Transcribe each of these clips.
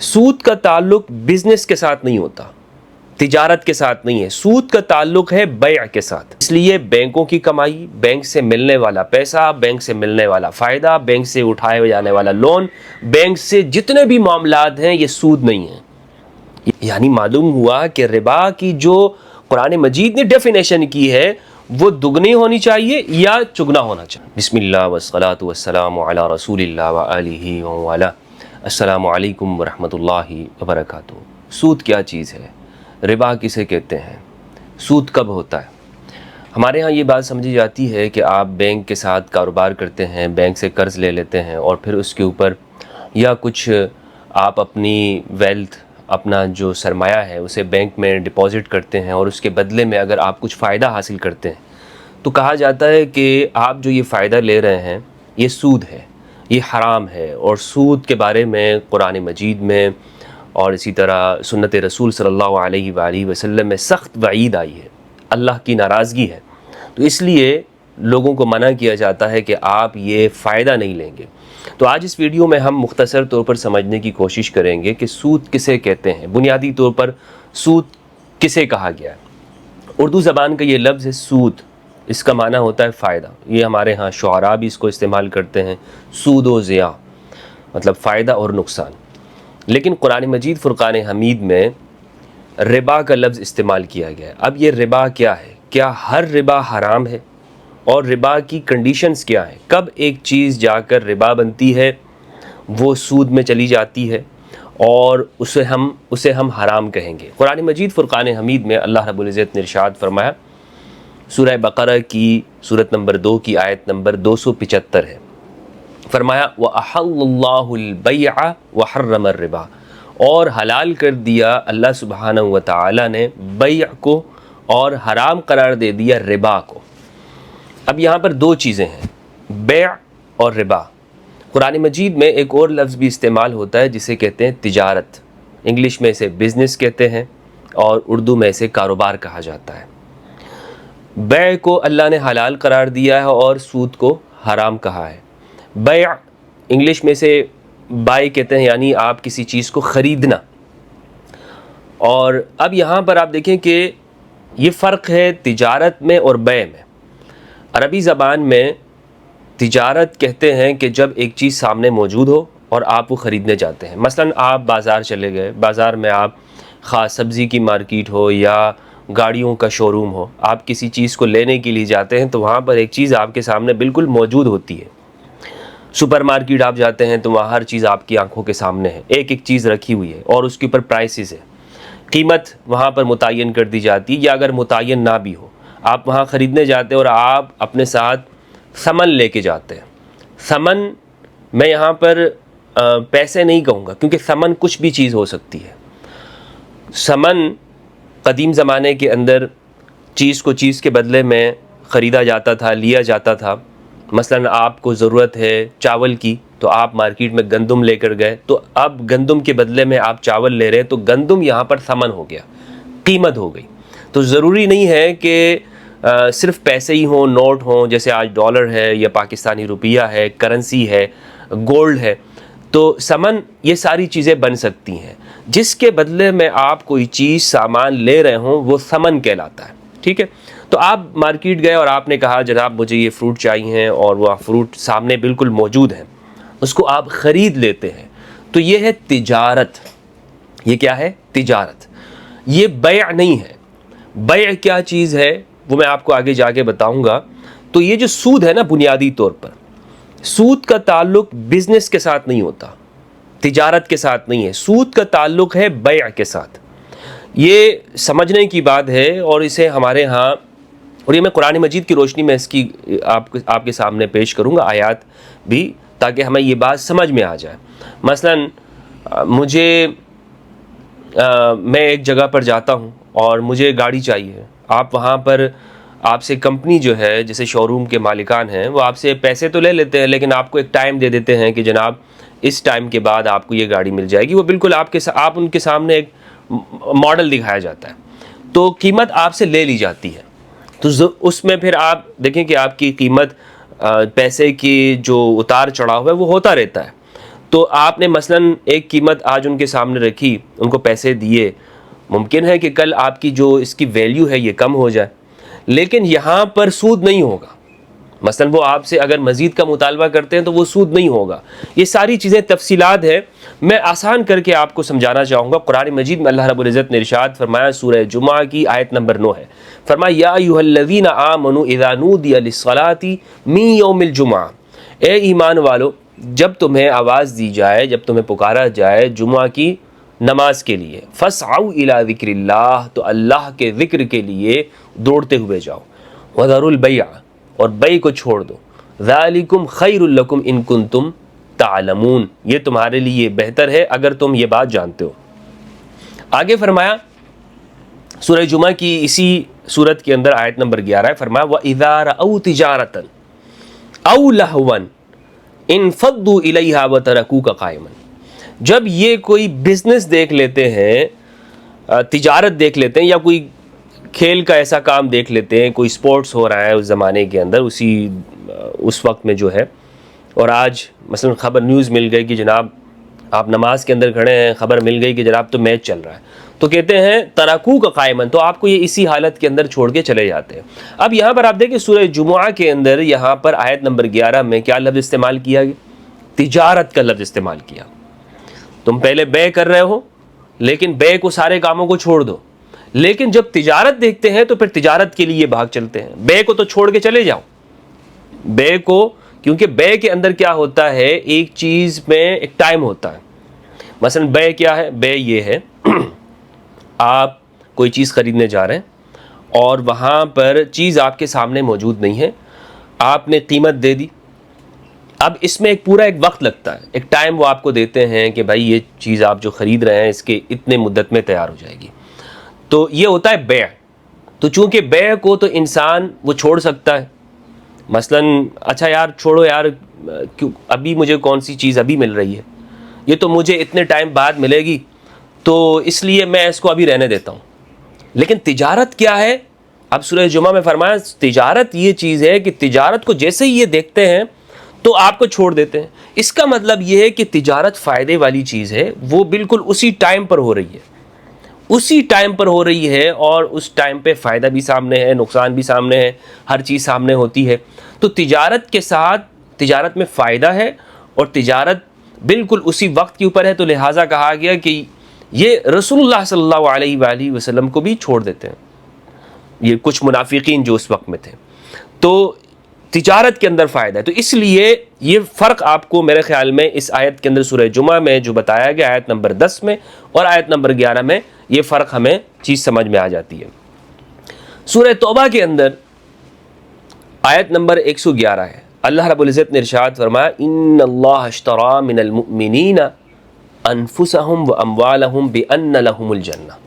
سود کا تعلق بزنس کے ساتھ نہیں ہوتا، تجارت کے ساتھ نہیں ہے، سود کا تعلق ہے بیع کے ساتھ۔ اس لیے بینکوں کی کمائی، بینک سے ملنے والا پیسہ، بینک سے ملنے والا فائدہ، بینک سے اٹھائے جانے والا لون، بینک سے جتنے بھی معاملات ہیں یہ سود نہیں ہیں۔ یعنی معلوم ہوا کہ ربا کی جو قرآن مجید نے ڈیفینیشن کی ہے وہ دگنی ہونی چاہیے یا چگنا ہونا چاہیے۔ بسم اللہ والصلاة والسلام علی رسول اللہ وآلہ وآلہ۔ السلام علیکم ورحمۃ اللہ وبرکاتہ۔ سود کیا چیز ہے؟ ربا کسے کہتے ہیں؟ سود کب ہوتا ہے؟ ہمارے ہاں یہ بات سمجھی جاتی ہے کہ آپ بینک کے ساتھ کاروبار کرتے ہیں، بینک سے قرض لے لیتے ہیں اور پھر اس کے اوپر یا کچھ آپ اپنی ویلتھ، اپنا جو سرمایہ ہے اسے بینک میں ڈپازٹ کرتے ہیں اور اس کے بدلے میں اگر آپ کچھ فائدہ حاصل کرتے ہیں تو کہا جاتا ہے کہ آپ جو یہ فائدہ لے رہے ہیں یہ سود ہے، یہ حرام ہے۔ اور سود کے بارے میں قرآن مجید میں اور اسی طرح سنت رسول صلی اللہ علیہ وآلہ وسلم میں سخت وعید آئی ہے، اللہ کی ناراضگی ہے۔ تو اس لیے لوگوں کو منع کیا جاتا ہے کہ آپ یہ فائدہ نہیں لیں گے۔ تو آج اس ویڈیو میں ہم مختصر طور پر سمجھنے کی کوشش کریں گے کہ سود کسے کہتے ہیں، بنیادی طور پر سود کسے کہا گیا ہے۔ اردو زبان کا یہ لفظ ہے سود، اس کا معنی ہوتا ہے فائدہ۔ یہ ہمارے ہاں شعراء بھی اس کو استعمال کرتے ہیں، سود و ضیاع، مطلب فائدہ اور نقصان۔ لیکن قرآن مجید فرقان حمید میں ربا کا لفظ استعمال کیا گیا ہے۔ اب یہ ربا کیا ہے؟ کیا ہر ربا حرام ہے؟ اور ربا کی کنڈیشنز کیا ہیں؟ کب ایک چیز جا کر ربا بنتی ہے، وہ سود میں چلی جاتی ہے اور اسے ہم حرام کہیں گے؟ قرآن مجید فرقان حمید میں اللہ رب العزت نے ارشاد فرمایا، سورہ بقرہ کی سورت نمبر 2 کی آیت نمبر 275 ہے، فرمایا وَأَحَلَّ اللَّهُ الْبَيْعَ وَحَرَّمَ الرِّبَا، اور حلال کر دیا اللہ سبحانہ و تعالی نے بیع کو اور حرام قرار دے دیا ربا کو۔ اب یہاں پر دو چیزیں ہیں، بیع اور ربا۔ قرآن مجید میں ایک اور لفظ بھی استعمال ہوتا ہے جسے کہتے ہیں تجارت، انگلش میں اسے بزنس کہتے ہیں اور اردو میں اسے کاروبار کہا جاتا ہے۔ بیع کو اللہ نے حلال قرار دیا ہے اور سود کو حرام کہا ہے۔ بیع انگلش میں سے بائی کہتے ہیں، یعنی آپ کسی چیز کو خریدنا۔ اور اب یہاں پر آپ دیکھیں کہ یہ فرق ہے تجارت میں اور بیع میں۔ عربی زبان میں تجارت کہتے ہیں کہ جب ایک چیز سامنے موجود ہو اور آپ وہ خریدنے جاتے ہیں۔ مثلا آپ بازار چلے گئے، بازار میں آپ خاص سبزی کی مارکیٹ ہو یا گاڑیوں کا شو روم ہو، آپ کسی چیز کو لینے کے لیے جاتے ہیں تو وہاں پر ایک چیز آپ کے سامنے بالکل موجود ہوتی ہے۔ سپر مارکیٹ آپ جاتے ہیں تو وہاں ہر چیز آپ کی آنکھوں کے سامنے ہے، ایک ایک چیز رکھی ہوئی ہے اور اس کے اوپر پرائسز ہے، قیمت وہاں پر متعین کر دی جاتی ہے، یا اگر متعین نہ بھی ہو آپ وہاں خریدنے جاتے ہیں اور آپ اپنے ساتھ ثمن لے کے جاتے ہیں۔ ثمن میں یہاں پر پیسے نہیں کہوں گا کیونکہ ثمن کچھ بھی چیز ہو سکتی ہے۔ ثمن قدیم زمانے کے اندر چیز کو چیز کے بدلے میں خریدا جاتا تھا، لیا جاتا تھا۔ مثلا آپ کو ضرورت ہے چاول کی تو آپ مارکیٹ میں گندم لے کر گئے، تو اب گندم کے بدلے میں آپ چاول لے رہے ہیں تو گندم یہاں پر ثمن ہو گیا، قیمت ہو گئی۔ تو ضروری نہیں ہے کہ صرف پیسے ہی ہوں، نوٹ ہوں، جیسے آج ڈالر ہے یا پاکستانی روپیہ ہے، کرنسی ہے، گولڈ ہے۔ تو ثمن یہ ساری چیزیں بن سکتی ہیں، جس کے بدلے میں آپ کوئی چیز سامان لے رہے ہوں وہ ثمن کہلاتا ہے، ٹھیک ہے؟ تو آپ مارکیٹ گئے اور آپ نے کہا جناب مجھے یہ فروٹ چاہیے، اور وہ فروٹ سامنے بالکل موجود ہیں، اس کو آپ خرید لیتے ہیں، تو یہ ہے تجارت۔ یہ کیا ہے؟ تجارت۔ یہ بیع نہیں ہے۔ بیع کیا چیز ہے وہ میں آپ کو آگے جا کے بتاؤں گا۔ تو یہ جو سود ہے نا، بنیادی طور پر سود کا تعلق بزنس کے ساتھ نہیں ہوتا، تجارت کے ساتھ نہیں ہے، سود کا تعلق ہے بیع کے ساتھ۔ یہ سمجھنے کی بات ہے، اور اسے ہمارے ہاں، اور یہ میں قرآن مجید کی روشنی میں اس کی آپ کے سامنے پیش کروں گا آیات بھی، تاکہ ہمیں یہ بات سمجھ میں آ جائے۔ مثلا میں ایک جگہ پر جاتا ہوں اور مجھے گاڑی چاہیے، آپ وہاں پر آپ سے کمپنی جو ہے، جیسے شو روم کے مالکان ہیں، وہ آپ سے پیسے تو لے لیتے ہیں لیکن آپ کو ایک ٹائم دے دیتے ہیں کہ جناب اس ٹائم کے بعد آپ کو یہ گاڑی مل جائے گی۔ وہ بالکل آپ ان کے سامنے ایک ماڈل دکھایا جاتا ہے، تو قیمت آپ سے لے لی جاتی ہے۔ تو اس میں پھر آپ دیکھیں کہ آپ کی قیمت پیسے کی جو اتار چڑھاؤ ہے وہ ہوتا رہتا ہے۔ تو آپ نے مثلاً ایک قیمت آج ان کے سامنے رکھی، ان کو پیسے دیے، ممکن ہے کہ کل آپ کی جو اس کی ویلیو ہے یہ کم ہو جائے، لیکن یہاں پر سود نہیں ہوگا۔ مثلاً وہ آپ سے اگر مزید کا مطالبہ کرتے ہیں تو وہ سود نہیں ہوگا۔ یہ ساری چیزیں تفصیلات ہیں، میں آسان کر کے آپ کو سمجھانا چاہوں گا۔ قرآن مجید میں اللہ رب العزت نے ارشاد فرمایا، سورہ جمعہ کی آیت نمبر 9 ہے، فرمایا یا ایھا الذین آمنوا اذا نودی للصلاۃ من یوم الجمعہ، اے ایمان والو جب تمہیں آواز دی جائے، جب تمہیں پکارا جائے جمعہ کی نماز کے لیے، فاسعوا الی ذکر اللہ، تو اللہ کے ذکر کے لیے دوڑتے ہوئے جاؤ، وذروا البیع، اور بیع کو چھوڑ دو، ذالکم خیر لکم ان کنتم تعلمون، یہ تمہارے لیے بہتر ہے اگر تم یہ بات جانتے ہو۔ آگے فرمایا سورہ جمعہ کی اسی سورت کے اندر آیت نمبر 11 ہے، فرمایا وَإِذَا رَأَوْا تِجَارَةً أَوْ لَهْوًا انفضوا الیہا وترکوک قائما، جب یہ کوئی بزنس دیکھ لیتے ہیں، تجارت دیکھ لیتے ہیں، یا کوئی کھیل کا ایسا کام دیکھ لیتے ہیں، کوئی سپورٹس ہو رہا ہے اس زمانے کے اندر، اس وقت میں جو ہے، اور آج مثلا خبر نیوز مل گئی کہ جناب آپ نماز کے اندر کھڑے ہیں، خبر مل گئی کہ جناب تو میچ چل رہا ہے، تو کہتے ہیں ترکوک قائما، تو آپ کو یہ اسی حالت کے اندر چھوڑ کے چلے جاتے ہیں۔ اب یہاں پر آپ دیکھیں سورہ جمعہ کے اندر یہاں پر آیت نمبر 11 میں کیا لفظ استعمال کیا گیا؟ تجارت کا لفظ استعمال کیا۔ تم پہلے بے کر رہے ہو، لیکن بے کو سارے کاموں کو چھوڑ دو، لیکن جب تجارت دیکھتے ہیں تو پھر تجارت کے لیے بھاگ چلتے ہیں، بے کو تو چھوڑ کے چلے جاؤ، بے کو، کیونکہ بے کے اندر کیا ہوتا ہے، ایک چیز میں ایک ٹائم ہوتا ہے۔ مثلا بے کیا ہے؟ بے یہ ہے آپ کوئی چیز خریدنے جا رہے ہیں اور وہاں پر چیز آپ کے سامنے موجود نہیں ہے، آپ نے قیمت دے دی، اب اس میں ایک وقت لگتا ہے، ایک ٹائم وہ آپ کو دیتے ہیں کہ بھائی یہ چیز آپ جو خرید رہے ہیں اس کے اتنے مدت میں تیار ہو جائے گی، تو یہ ہوتا ہے بیع۔ تو چونکہ بیع کو تو انسان وہ چھوڑ سکتا ہے، مثلا اچھا یار چھوڑو یار، ابھی مجھے کون سی چیز ابھی مل رہی ہے، یہ تو مجھے اتنے ٹائم بعد ملے گی، تو اس لیے میں اس کو ابھی رہنے دیتا ہوں۔ لیکن تجارت کیا ہے؟ اب سورہ جمعہ میں فرمایا تجارت یہ چیز ہے کہ تجارت کو جیسے ہی یہ دیکھتے ہیں تو آپ کو چھوڑ دیتے ہیں۔ اس کا مطلب یہ ہے کہ تجارت فائدے والی چیز ہے، وہ بالکل اسی ٹائم پر ہو رہی ہے، اسی ٹائم پر ہو رہی ہے، اور اس ٹائم پہ فائدہ بھی سامنے ہے، نقصان بھی سامنے ہے، ہر چیز سامنے ہوتی ہے۔ تو تجارت کے ساتھ، تجارت میں فائدہ ہے اور تجارت بالکل اسی وقت کے اوپر ہے، تو لہٰذا کہا گیا کہ یہ رسول اللہ صلی اللہ علیہ وآلہ وسلم کو بھی چھوڑ دیتے ہیں، یہ کچھ منافقین جو اس وقت میں تھے۔ تو تجارت کے اندر فائدہ ہے، تو اس لیے یہ فرق آپ کو میرے خیال میں اس آیت کے اندر سورہ جمعہ میں جو بتایا گیا آیت نمبر 10 میں اور آیت نمبر 11 میں، یہ فرق ہمیں چیز سمجھ میں آ جاتی ہے۔ سورہ توبہ کے اندر آیت نمبر 111 ہے، اللہ رب العزت نے ارشاد فرمایا ان اللہ اشتری من المؤمنین انفسهم واموالهم بان لهم الجنہ،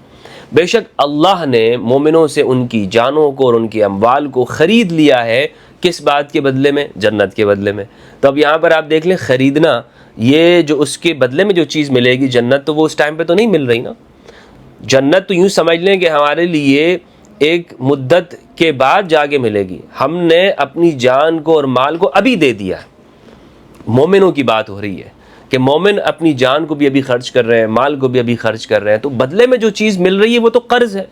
بے شک اللہ نے مومنوں سے ان کی جانوں کو اور ان کے اموال کو خرید لیا ہے، کس بات کے بدلے میں؟ جنت کے بدلے میں۔ تو اب یہاں پر آپ دیکھ لیں، خریدنا، یہ جو اس کے بدلے میں جو چیز ملے گی جنت، تو وہ اس ٹائم پہ تو نہیں مل رہی نا۔ جنت تو یوں سمجھ لیں کہ ہمارے لیے ایک مدت کے بعد جا کے ملے گی، ہم نے اپنی جان کو اور مال کو ابھی دے دیا ہے۔ مومنوں کی بات ہو رہی ہے کہ مومن اپنی جان کو بھی ابھی خرچ کر رہے ہیں، مال کو بھی ابھی خرچ کر رہے ہیں، تو بدلے میں جو چیز مل رہی ہے وہ تو قرض ہے،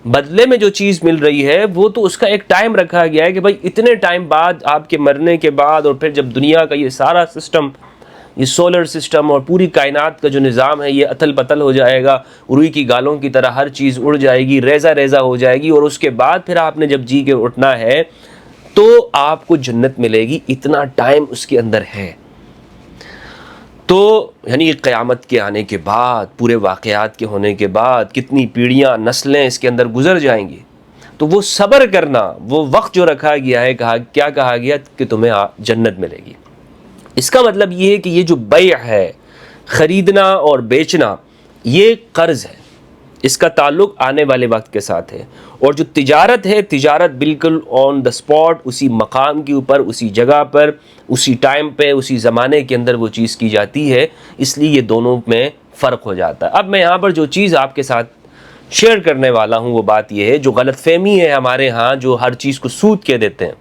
بدلے میں جو چیز مل رہی ہے وہ تو اس کا ایک ٹائم رکھا گیا ہے کہ بھائی اتنے ٹائم بعد، آپ کے مرنے کے بعد، اور پھر جب دنیا کا یہ سارا سسٹم، یہ سولر سسٹم اور پوری کائنات کا جو نظام ہے یہ اتل پتل ہو جائے گا، روئی کی گالوں کی طرح ہر چیز اڑ جائے گی، ریزہ ریزہ ہو جائے گی، اور اس کے بعد پھر آپ نے جب جی کے اٹھنا ہے تو آپ کو جنت ملے گی، اتنا ٹائم اس کے اندر ہے۔ تو یعنی قیامت کے آنے کے بعد، پورے واقعات کے ہونے کے بعد کتنی پیڑھیاں، نسلیں اس کے اندر گزر جائیں گی، تو وہ صبر کرنا، وہ وقت جو رکھا گیا ہے، کیا کہا گیا کہ تمہیں جنت ملے گی۔ اس کا مطلب یہ ہے کہ یہ جو بیع ہے، خریدنا اور بیچنا، یہ قرض ہے، اس کا تعلق آنے والے وقت کے ساتھ ہے، اور جو تجارت ہے، تجارت بالکل آن دا اسپاٹ، اسی مقام کے اوپر، اسی جگہ پر، اسی ٹائم پہ، اسی زمانے کے اندر وہ چیز کی جاتی ہے، اس لیے یہ دونوں میں فرق ہو جاتا ہے۔ اب میں یہاں پر جو چیز آپ کے ساتھ شیئر کرنے والا ہوں وہ بات یہ ہے، جو غلط فہمی ہے ہمارے ہاں، جو ہر چیز کو سود کہہ دیتے ہیں،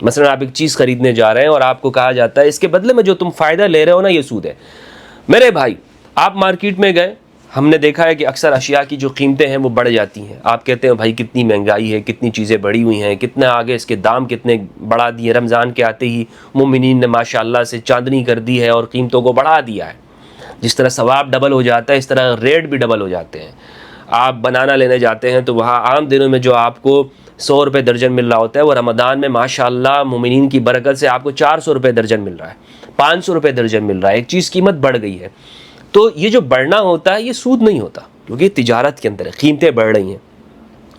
مثلا آپ ایک چیز خریدنے جا رہے ہیں اور آپ کو کہا جاتا ہے اس کے بدلے میں جو تم فائدہ لے رہے ہو نا یہ سود ہے. میرے بھائی آپ مارکیٹ میں گئے, ہم نے دیکھا ہے کہ اکثر اشیاء کی جو قیمتیں ہیں وہ بڑھ جاتی ہیں. آپ کہتے ہیں بھائی کتنی مہنگائی ہے, کتنی چیزیں بڑھی ہوئی ہیں, کتنا آگے اس کے دام کتنے بڑھا دیے. رمضان کے آتے ہی مومنین نے ماشاءاللہ سے چاندنی کر دی ہے اور قیمتوں کو بڑھا دیا ہے. جس طرح ثواب ڈبل ہو جاتا ہے اس طرح ریٹ بھی ڈبل ہو جاتے ہیں. آپ بنانا لینے جاتے ہیں تو وہاں عام دنوں میں جو آپ کو 100 روپے درجن مل رہا ہوتا ہے وہ رمضان میں ماشاءاللہ مومنین کی برکت سے آپ کو 400 روپے درجن مل رہا ہے, 500 روپے درجن مل رہا ہے. ایک چیز قیمت بڑھ گئی ہے. تو یہ جو بڑھنا ہوتا ہے یہ سود نہیں ہوتا, کیونکہ تجارت کے اندر ہے, قیمتیں بڑھ رہی ہیں.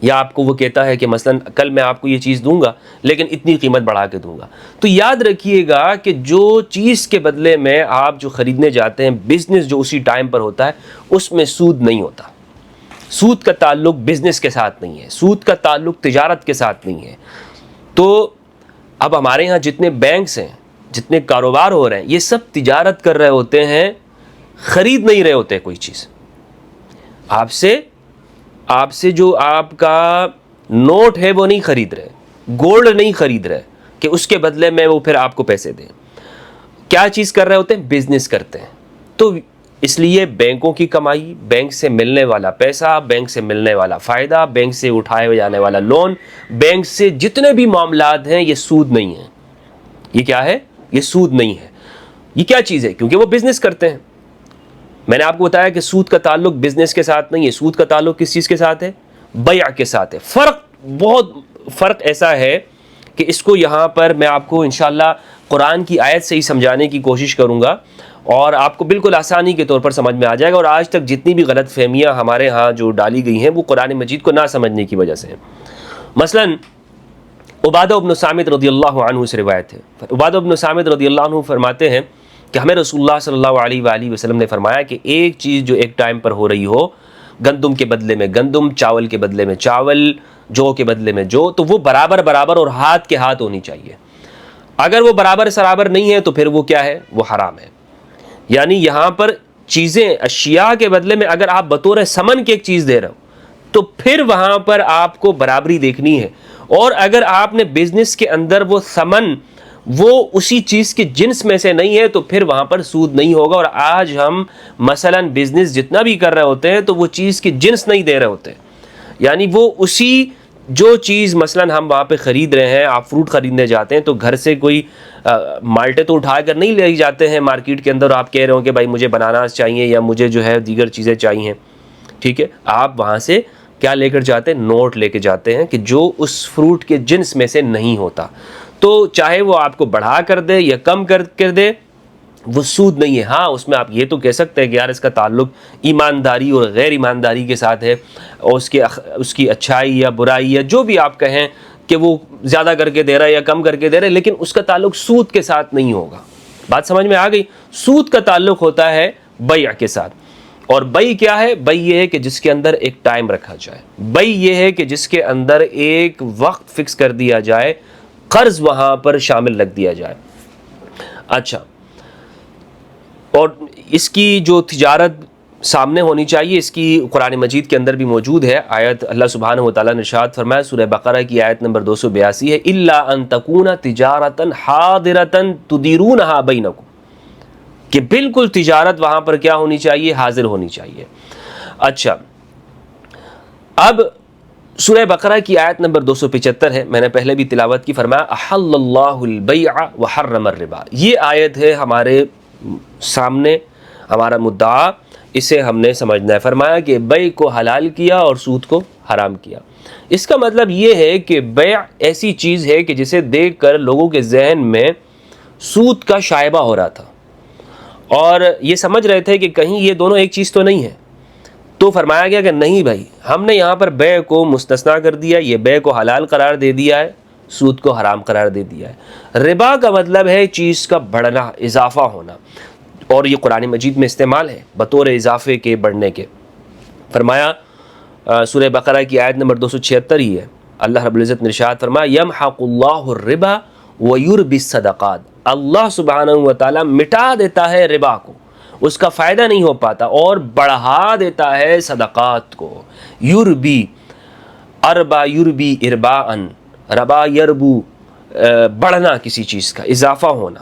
یا آپ کو وہ کہتا ہے کہ مثلا کل میں آپ کو یہ چیز دوں گا لیکن اتنی قیمت بڑھا کے دوں گا. تو یاد رکھیے گا کہ جو چیز کے بدلے میں آپ جو خریدنے جاتے ہیں, بزنس جو اسی ٹائم پر ہوتا ہے اس میں سود نہیں ہوتا. سود کا تعلق بزنس کے ساتھ نہیں ہے, سود کا تعلق تجارت کے ساتھ نہیں ہے. تو اب ہمارے ہاں جتنے بینکس ہیں, جتنے کاروبار ہو رہے ہیں, یہ سب تجارت کر رہے ہوتے ہیں, خرید نہیں رہے ہوتے کوئی چیز. آپ سے جو آپ کا نوٹ ہے وہ نہیں خرید رہے, گولڈ نہیں خرید رہے کہ اس کے بدلے میں وہ پھر آپ کو پیسے دیں. کیا چیز کر رہے ہوتے ہیں؟ بزنس کرتے ہیں. تو اس لیے بینکوں کی کمائی, بینک سے ملنے والا پیسہ, بینک سے ملنے والا فائدہ, بینک سے اٹھائے جانے والا لون, بینک سے جتنے بھی معاملات ہیں یہ سود نہیں ہیں. یہ کیا ہے؟ یہ سود نہیں ہے. یہ کیا چیز ہے؟ کیونکہ وہ بزنس کرتے ہیں. میں نے آپ کو بتایا کہ سود کا تعلق بزنس کے ساتھ نہیں ہے. سود کا تعلق کس چیز کے ساتھ ہے؟ بیع کے ساتھ ہے. بہت فرق ایسا ہے کہ اس کو یہاں پر میں آپ کو انشاءاللہ قرآن کی آیت سے ہی سمجھانے کی کوشش کروں گا اور آپ کو بالکل آسانی کے طور پر سمجھ میں آ جائے گا. اور آج تک جتنی بھی غلط فہمیاں ہمارے ہاں جو ڈالی گئی ہیں وہ قرآن مجید کو نہ سمجھنے کی وجہ سے ہیں. مثلا عبادہ بن صامت رضی اللہ عنہ سے روایت ہے. عبادہ بن صامت رضی اللہ عنہ فرماتے ہیں کہ ہمیں رسول اللہ صلی اللہ علیہ وآلہ وسلم نے فرمایا کہ ایک چیز جو ایک ٹائم پر ہو رہی ہو, گندم کے بدلے میں گندم, چاول کے بدلے میں چاول, جو کے بدلے میں جو, تو وہ برابر برابر اور ہاتھ کے ہاتھ ہونی چاہیے. اگر وہ برابر سرابر نہیں ہے تو پھر وہ کیا ہے؟ وہ حرام ہے. یعنی یہاں پر چیزیں, اشیاء کے بدلے میں اگر آپ بطور سمن کی ایک چیز دے رہے ہو تو پھر وہاں پر آپ کو برابری دیکھنی ہے. اور اگر آپ نے بزنس کے اندر وہ ثمن وہ اسی چیز کے جنس میں سے نہیں ہے تو پھر وہاں پر سود نہیں ہوگا. اور آج ہم مثلا بزنس جتنا بھی کر رہے ہوتے ہیں تو وہ چیز کی جنس نہیں دے رہے ہوتے, یعنی وہ اسی جو چیز مثلا ہم وہاں پہ خرید رہے ہیں, آپ فروٹ خریدنے جاتے ہیں تو گھر سے کوئی مالٹے تو اٹھا کر نہیں لے جاتے ہیں مارکیٹ کے اندر, آپ کہہ رہے ہو کہ بھائی مجھے بناناس چاہیے یا مجھے جو ہے دیگر چیزیں چاہیے, ٹھیک ہے, آپ وہاں سے کیا لے کر جاتے ہیں؟ نوٹ لے کے جاتے ہیں کہ جو اس فروٹ کے جنس میں سے نہیں ہوتا. تو چاہے وہ آپ کو بڑھا کر دے یا کم کر دے وہ سود نہیں ہے. ہاں اس میں آپ یہ تو کہہ سکتے ہیں کہ یار اس کا تعلق ایمانداری اور غیر ایمانداری کے ساتھ ہے, اور اس کی اچھائی یا برائی یا جو بھی آپ کہیں کہ وہ زیادہ کر کے دے رہا ہے یا کم کر کے دے رہا ہے, لیکن اس کا تعلق سود کے ساتھ نہیں ہوگا. بات سمجھ میں آ گئی؟ سود کا تعلق ہوتا ہے بیع کے ساتھ. اور بیع کیا ہے؟ بیع یہ ہے کہ جس کے اندر ایک ٹائم رکھا جائے. بیع یہ ہے کہ جس کے اندر ایک وقت فکس کر دیا جائے, قرض وہاں پر شامل رکھ دیا جائے. اچھا, اور اس کی جو تجارت سامنے ہونی چاہیے, اس کی قرآن مجید کے اندر بھی موجود ہے آیت. اللہ سبحانہ و تعالیٰ نے ارشاد فرمایا سورہ بقرہ کی آیت نمبر 282 ہے, الا ان تکون تجارتا حاضرتا تدیرونها بینکم, کہ بالکل تجارت وہاں پر کیا ہونی چاہیے؟ حاضر ہونی چاہیے. اچھا, اب سورہ بقرہ کی آیت نمبر 275 ہے, میں نے پہلے بھی تلاوت کی. فرمایا احل اللہ البیع وحرم الربا. یہ آیت ہے ہمارے سامنے, ہمارا مدعا, اسے ہم نے سمجھنا ہے. فرمایا کہ بیع کو حلال کیا اور سود کو حرام کیا. اس کا مطلب یہ ہے کہ بیع ایسی چیز ہے کہ جسے دیکھ کر لوگوں کے ذہن میں سود کا شائبہ ہو رہا تھا اور یہ سمجھ رہے تھے کہ کہیں یہ دونوں ایک چیز تو نہیں ہے. تو فرمایا گیا کہ نہیں بھائی, ہم نے یہاں پر بیع کو مستثنا کر دیا, یہ بیع کو حلال قرار دے دیا ہے, سود کو حرام قرار دے دیا ہے. ربا کا مطلب ہے چیز کا بڑھنا, اضافہ ہونا, اور یہ قرآن مجید میں استعمال ہے بطور اضافے کے, بڑھنے کے. فرمایا سورہ بقرہ کی آیت نمبر 276 ہی ہے, اللہ رب العزت نے ارشاد فرمایا یمحق اللہ الربا ویربی الصدقات. اللہ سبحانہ و تعالیٰ مٹا دیتا ہے ربا کو, اس کا فائدہ نہیں ہو پاتا, اور بڑھا دیتا ہے صدقات کو. یربی, اربا یربی ارباءن, ربا یربو, بڑھنا کسی چیز کا، اضافہ ہونا،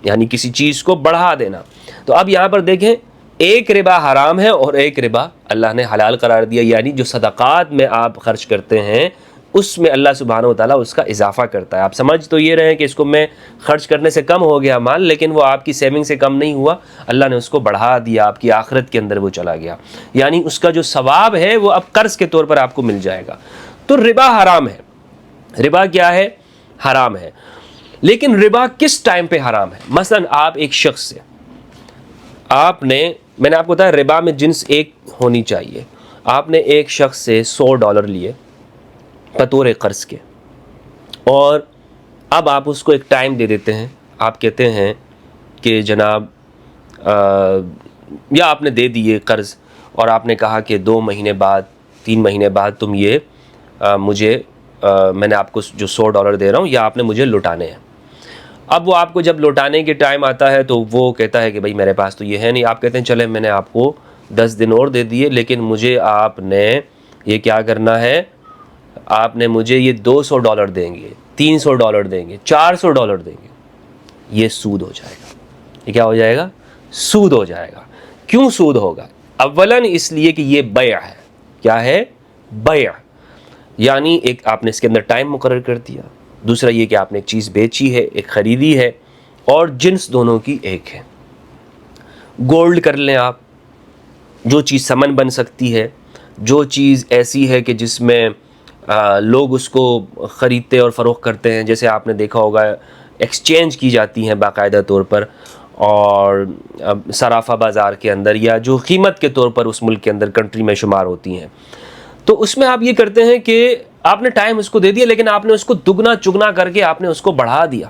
یعنی کسی چیز کو بڑھا دینا. تو اب یہاں پر دیکھیں ایک ربا حرام ہے اور ایک ربا اللہ نے حلال قرار دیا، یعنی جو صدقات میں آپ خرچ کرتے ہیں اس میں اللہ سبحانہ و تعالیٰ اس کا اضافہ کرتا ہے. آپ سمجھ تو یہ رہے ہیں کہ اس کو میں خرچ کرنے سے کم ہو گیا مال، لیکن وہ آپ کی سیونگ سے کم نہیں ہوا، اللہ نے اس کو بڑھا دیا، آپ کی آخرت کے اندر وہ چلا گیا، یعنی اس کا جو ثواب ہے وہ اب قرض کے طور پر آپ کو مل جائے گا. تو ربا حرام ہے. ربا کیا ہے؟ حرام ہے. لیکن ربا کس ٹائم پہ حرام ہے؟ مثلا آپ ایک شخص سے میں نے آپ کو بتایا ربا میں جنس ایک ہونی چاہیے. آپ نے ایک شخص سے $100 لیے بطور قرض کے، اور اب آپ اس کو ایک ٹائم دے دیتے ہیں. آپ کہتے ہیں کہ جناب یا آپ نے دے دیے قرض اور آپ نے کہا کہ 2 مہینے بعد 3 مہینے بعد تم یہ مجھے میں نے آپ کو جو $100 دے رہا ہوں یا آپ نے مجھے لوٹانے ہیں. اب وہ آپ کو جب لوٹانے کے ٹائم آتا ہے تو وہ کہتا ہے کہ بھائی میرے پاس تو یہ ہے نہیں. آپ کہتے ہیں چلے میں نے آپ کو 10 دن اور دے دیے، لیکن مجھے آپ نے یہ کیا کرنا ہے، آپ نے مجھے یہ $200 دیں گے، $300 دیں گے، $400 دیں گے. یہ سود ہو جائے گا. یہ کیا ہو جائے گا؟ سود ہو جائے گا. کیوں سود ہوگا؟ اولاً اس لیے کہ یہ بیع ہے. کیا ہے؟ بیع. یعنی ایک آپ نے اس کے اندر ٹائم مقرر کر دیا، دوسرا یہ کہ آپ نے ایک چیز بیچی ہے، ایک خریدی ہے، اور جنس دونوں کی ایک ہے. گولڈ کر لیں آپ، جو چیز ثمن بن سکتی ہے، جو چیز ایسی ہے کہ جس میں لوگ اس کو خریدتے اور فروخت کرتے ہیں، جیسے آپ نے دیکھا ہوگا ایکسچینج کی جاتی ہیں باقاعدہ طور پر، اور صرافہ بازار کے اندر یا جو قیمت کے طور پر اس ملک کے اندر کنٹری میں شمار ہوتی ہیں. تو اس میں آپ یہ کرتے ہیں کہ آپ نے ٹائم اس کو دے دیا، لیکن آپ نے اس کو دگنا چگنا کر کے آپ نے اس کو بڑھا دیا.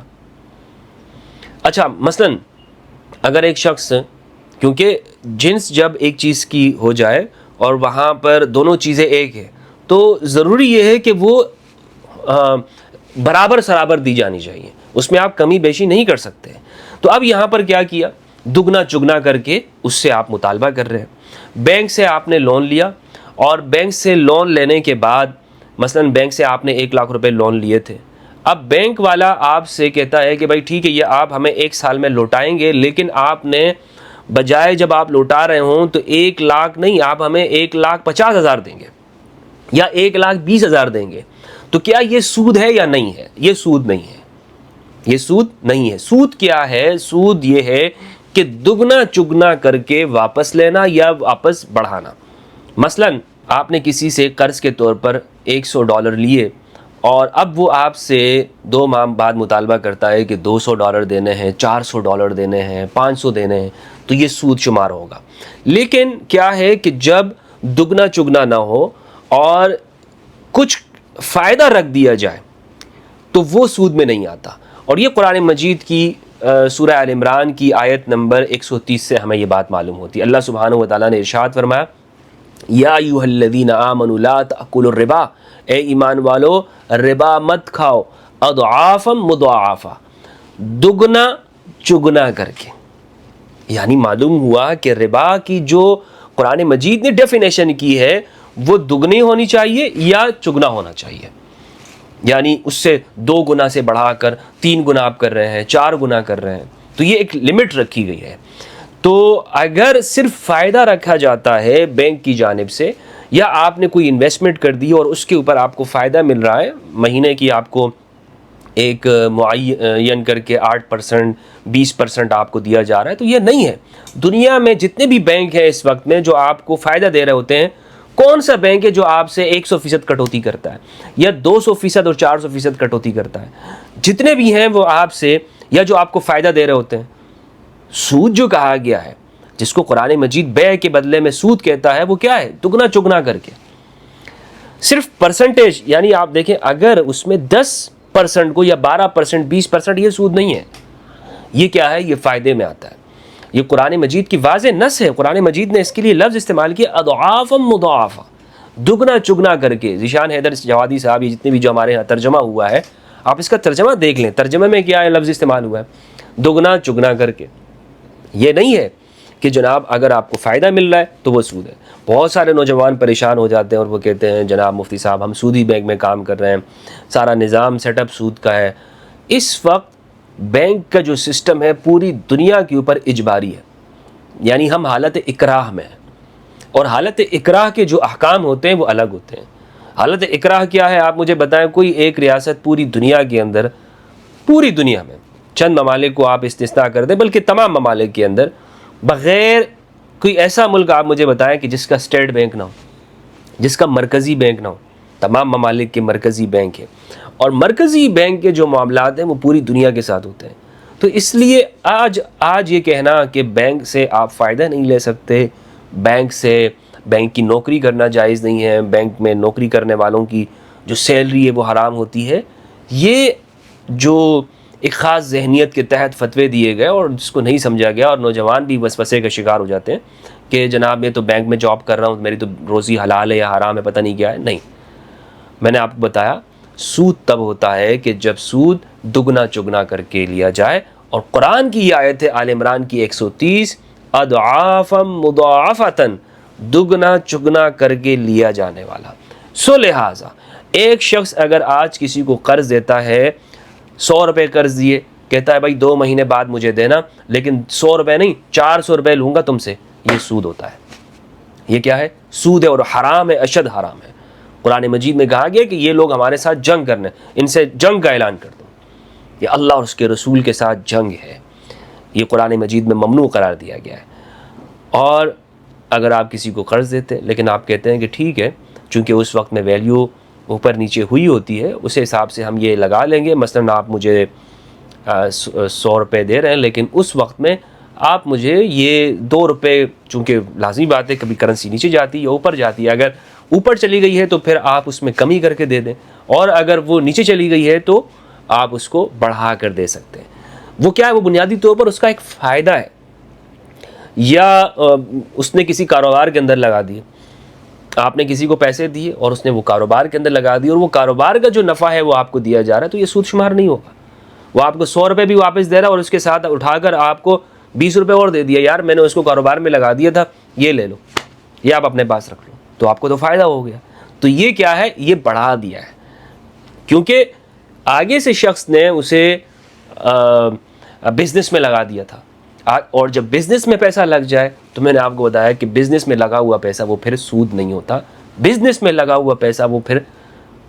اچھا مثلا اگر ایک شخص، کیونکہ جنس جب ایک چیز کی ہو جائے اور وہاں پر دونوں چیزیں ایک ہیں تو ضروری یہ ہے کہ وہ برابر سرابر دی جانی چاہیے، اس میں آپ کمی بیشی نہیں کر سکتے. تو اب یہاں پر کیا کیا، دگنا چگنا کر کے اس سے آپ مطالبہ کر رہے ہیں. بینک سے آپ نے لون لیا، اور بینک سے لون لینے کے بعد مثلا بینک سے آپ نے 1 لاکھ روپے لون لیے تھے. اب بینک والا آپ سے کہتا ہے کہ بھائی ٹھیک ہے یہ آپ ہمیں 1 سال میں لوٹائیں گے، لیکن آپ نے بجائے جب آپ لوٹا رہے ہوں تو 1 لاکھ نہیں، آپ ہمیں 1,50,000 دیں گے یا 1,20,000 دیں گے. تو کیا یہ سود ہے یا نہیں ہے؟ یہ سود نہیں ہے. یہ سود نہیں ہے. سود کیا ہے؟ سود یہ ہے کہ دگنا چگنا کر کے واپس لینا یا واپس بڑھانا. مثلا آپ نے کسی سے قرض کے طور پر $100 لیے، اور اب وہ آپ سے 2 ماہ بعد مطالبہ کرتا ہے کہ $200 دینے ہیں، $400 دینے ہیں، $500 دینے ہیں. تو یہ سود شمار ہوگا. لیکن کیا ہے کہ جب دگنا چگنا نہ ہو اور کچھ فائدہ رکھ دیا جائے تو وہ سود میں نہیں آتا. اور یہ قرآن مجید کی سورہ آل عمران کی آیت نمبر 130 سے ہمیں یہ بات معلوم ہوتی ہے. اللہ سبحانہ و تعالیٰ نے ارشاد فرمایا یا ایھا الذین آمنوا لا تأکلوا الربا، اے ایمان والو ربا مت کھاؤ، اضعافا مضاعفا، دگنا چگنا کر کے. یعنی معلوم ہوا کہ ربا کی جو قرآن مجید نے ڈیفینیشن کی ہے وہ دگنی ہونی چاہیے یا چگنا ہونا چاہیے. یعنی اس سے 2 گنا سے بڑھا کر 3 گنا آپ کر رہے ہیں، 4 گنا کر رہے ہیں، تو یہ ایک لمٹ رکھی گئی ہے. تو اگر صرف فائدہ رکھا جاتا ہے بینک کی جانب سے، یا آپ نے کوئی انویسٹمنٹ کر دی اور اس کے اوپر آپ کو فائدہ مل رہا ہے، مہینے کی آپ کو ایک معین کر کے 8% 20% آپ کو دیا جا رہا ہے، تو یہ نہیں ہے. دنیا میں جتنے بھی بینک ہیں اس وقت میں جو آپ کو فائدہ دے رہے ہوتے ہیں، کون سا بینک ہے جو آپ سے 100% کٹوتی کرتا ہے یا 200% اور 400% کٹوتی کرتا ہے؟ جتنے بھی ہیں وہ آپ سے، یا جو آپ کو فائدہ دے رہے ہوتے ہیں. سود جو کہا گیا ہے، جس کو قرآن مجید بیع کے بدلے میں سود کہتا ہے، وہ کیا ہے؟ دگنا چگنا کر کے. صرف پرسنٹیج، یعنی آپ دیکھیں اگر اس میں 10% کو یا 12% 20%، یہ سود نہیں ہے. یہ کیا ہے؟ یہ فائدے میں آتا ہے. یہ قرآن مجید کی واضح نص ہے. قرآن مجید نے اس کے لیے لفظ استعمال کیا اضعافا مضاعفا، دگنا چگنا کر کے. ذیشان حیدر جوادی صاحب، یہ جتنے بھی جو ہمارے یہاں ترجمہ ہوا ہے، آپ اس کا ترجمہ دیکھ لیں، ترجمے میں کیا ہے لفظ استعمال ہوا ہے؟ دگنا چگنا کر کے. یہ نہیں ہے کہ جناب اگر آپ کو فائدہ مل رہا ہے تو وہ سود ہے. بہت سارے نوجوان پریشان ہو جاتے ہیں اور وہ کہتے ہیں جناب مفتی صاحب ہم سودی بینک میں کام کر رہے ہیں, سارا نظام سیٹ اپ سود کا ہے. اس وقت بینک کا جو سسٹم ہے پوری دنیا کے اوپر اجباری ہے, یعنی ہم حالت اکراہ میں ہیں, اور حالت اکراہ کے جو احکام ہوتے ہیں وہ الگ ہوتے ہیں. حالت اکراہ کیا ہے آپ مجھے بتائیں. کوئی ایک ریاست پوری دنیا کے اندر, پوری دنیا میں چند ممالک کو آپ استثناء کر دیں بلکہ تمام ممالک کے اندر, بغیر کوئی ایسا ملک آپ مجھے بتائیں کہ جس کا اسٹیٹ بینک نہ ہو, جس کا مرکزی بینک نہ ہو. تمام ممالک کے مرکزی بینک ہے, اور مرکزی بینک کے جو معاملات ہیں وہ پوری دنیا کے ساتھ ہوتے ہیں. تو اس لیے آج یہ کہنا کہ بینک سے آپ فائدہ نہیں لے سکتے, بینک کی نوکری کرنا جائز نہیں ہے, بینک میں نوکری کرنے والوں کی جو سیلری ہے وہ حرام ہوتی ہے, یہ جو ایک خاص ذہنیت کے تحت فتوے دیے گئے اور جس کو نہیں سمجھا گیا, اور نوجوان بھی وسوسے کا شکار ہو جاتے ہیں کہ جناب میں تو بینک میں جاب کر رہا ہوں, میری تو روزی حلال ہے یا حرام ہے پتہ نہیں کیا ہے. نہیں, میں نے آپ کو بتایا سود تب ہوتا ہے کہ جب سود دگنا چگنا کر کے لیا جائے, اور قرآن کی یہ آیت ہے آل عمران کی 130, اضعافا مضاعفتاً, دگنا چگنا کر کے لیا جانے والا. سو لہٰذا ایک شخص اگر آج کسی کو قرض دیتا ہے, 100 روپے قرض دیے, کہتا ہے بھائی 2 مہینے بعد مجھے دینا, لیکن 100 روپے نہیں 400 روپے لوں گا تم سے, یہ سود ہوتا ہے. یہ کیا ہے؟ سود ہے, اور حرام ہے, اشد حرام ہے. قرآن مجید میں کہا گیا کہ یہ لوگ ہمارے ساتھ جنگ کرنے, ان سے جنگ کا اعلان کر دو. یہ اللہ اور اس کے رسول کے ساتھ جنگ ہے, یہ قرآن مجید میں ممنوع قرار دیا گیا ہے. اور اگر آپ کسی کو قرض دیتے لیکن آپ کہتے ہیں کہ ٹھیک ہے چونکہ اس وقت میں ویلیو اوپر نیچے ہوئی ہوتی ہے, اس حساب سے ہم یہ لگا لیں گے, مثلاً آپ مجھے 100 روپے دے رہے ہیں لیکن اس وقت میں آپ مجھے یہ 2 روپے, چونکہ لازمی بات ہے کبھی کرنسی نیچے جاتی ہے یا اوپر جاتی ہے, اگر اوپر چلی گئی ہے تو پھر آپ اس میں کمی کر کے دے دیں, اور اگر وہ نیچے چلی گئی ہے تو آپ اس کو بڑھا کر دے سکتے ہیں. وہ کیا ہے؟ وہ بنیادی طور پر اس کا ایک فائدہ ہے, یا اس نے کسی کاروبار کے اندر لگا دیے, آپ نے کسی کو پیسے دیے اور اس نے وہ کاروبار کے اندر لگا دیے, اور وہ کاروبار کا جو نفع ہے وہ آپ کو دیا جا رہا ہے, تو یہ سود شمار نہیں ہوگا. وہ آپ کو 100 روپے بھی واپس دے رہا ہے اور اس کے ساتھ اٹھا کر آپ کو 20 روپے اور دے دیا, یار میں نے اس کو کاروبار میں لگا دیا تھا, یہ لے لو, یہ آپ اپنے پاس رکھ لو, تو آپ کو تو فائدہ ہو گیا. تو یہ کیا ہے؟ یہ بڑھا دیا ہے, کیونکہ آگے سے شخص نے اسے بزنس میں لگا دیا تھا, اور جب بزنس میں پیسہ لگ جائے تو میں نے آپ کو بتایا کہ بزنس میں لگا ہوا پیسہ وہ پھر سود نہیں ہوتا, بزنس میں لگا ہوا پیسہ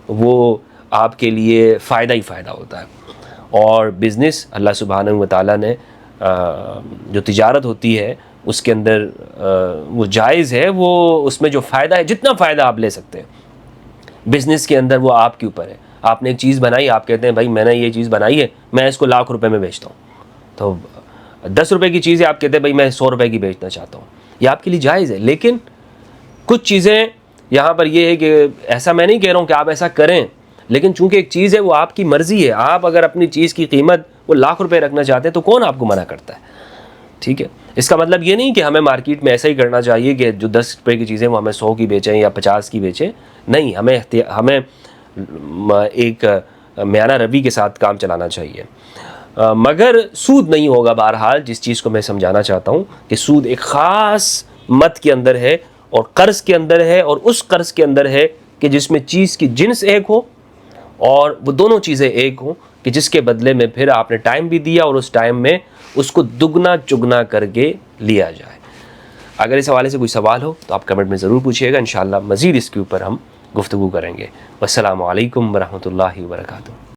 وہ آپ کے لیے فائدہ ہی فائدہ ہوتا ہے. اور بزنس اللہ سبحانہ و تعالیٰ نے جو تجارت ہوتی ہے اس کے اندر وہ جائز ہے, وہ اس میں جو فائدہ ہے جتنا فائدہ آپ لے سکتے ہیں بزنس کے اندر وہ آپ کے اوپر ہے. آپ نے ایک چیز بنائی, آپ کہتے ہیں بھائی میں نے یہ چیز بنائی ہے, میں اس کو 1,00,000 روپے میں بیچتا ہوں, تو 10 روپے کی چیز ہے, آپ کہتے ہیں بھائی میں 100 روپے کی بیچنا چاہتا ہوں, یہ آپ کے لیے جائز ہے. لیکن کچھ چیزیں یہاں پر یہ ہے کہ ایسا میں نہیں کہہ رہا ہوں کہ آپ ایسا کریں, لیکن چونکہ ایک چیز ہے وہ آپ کی مرضی ہے, آپ اگر اپنی چیز کی قیمت وہ 1,00,000 روپے رکھنا چاہتے ہیں تو کون آپ کو منع کرتا ہے؟ ٹھیک ہے, اس کا مطلب یہ نہیں کہ ہمیں مارکیٹ میں ایسا ہی کرنا چاہیے کہ جو 10 روپے کی چیزیں وہ ہمیں 100 کی بیچیں یا 50 کی بیچیں. نہیں, ہمیں ایک میانہ روی کے ساتھ کام چلانا چاہیے. مگر سود نہیں ہوگا. بہرحال جس چیز کو میں سمجھانا چاہتا ہوں کہ سود ایک خاص مت کے اندر ہے اور قرض کے اندر ہے, اور اس قرض کے اندر ہے کہ جس میں چیز کی جنس ایک ہو اور وہ دونوں چیزیں ایک ہوں, کہ جس کے بدلے میں پھر آپ نے ٹائم بھی دیا اور اس ٹائم میں اس کو دگنا چگنا کر کے لیا جائے. اگر اس حوالے سے کوئی سوال ہو تو آپ کمنٹ میں ضرور پوچھیے گا, انشاءاللہ مزید اس کے اوپر ہم گفتگو کریں گے. والسلام علیکم ورحمۃ اللہ وبرکاتہ.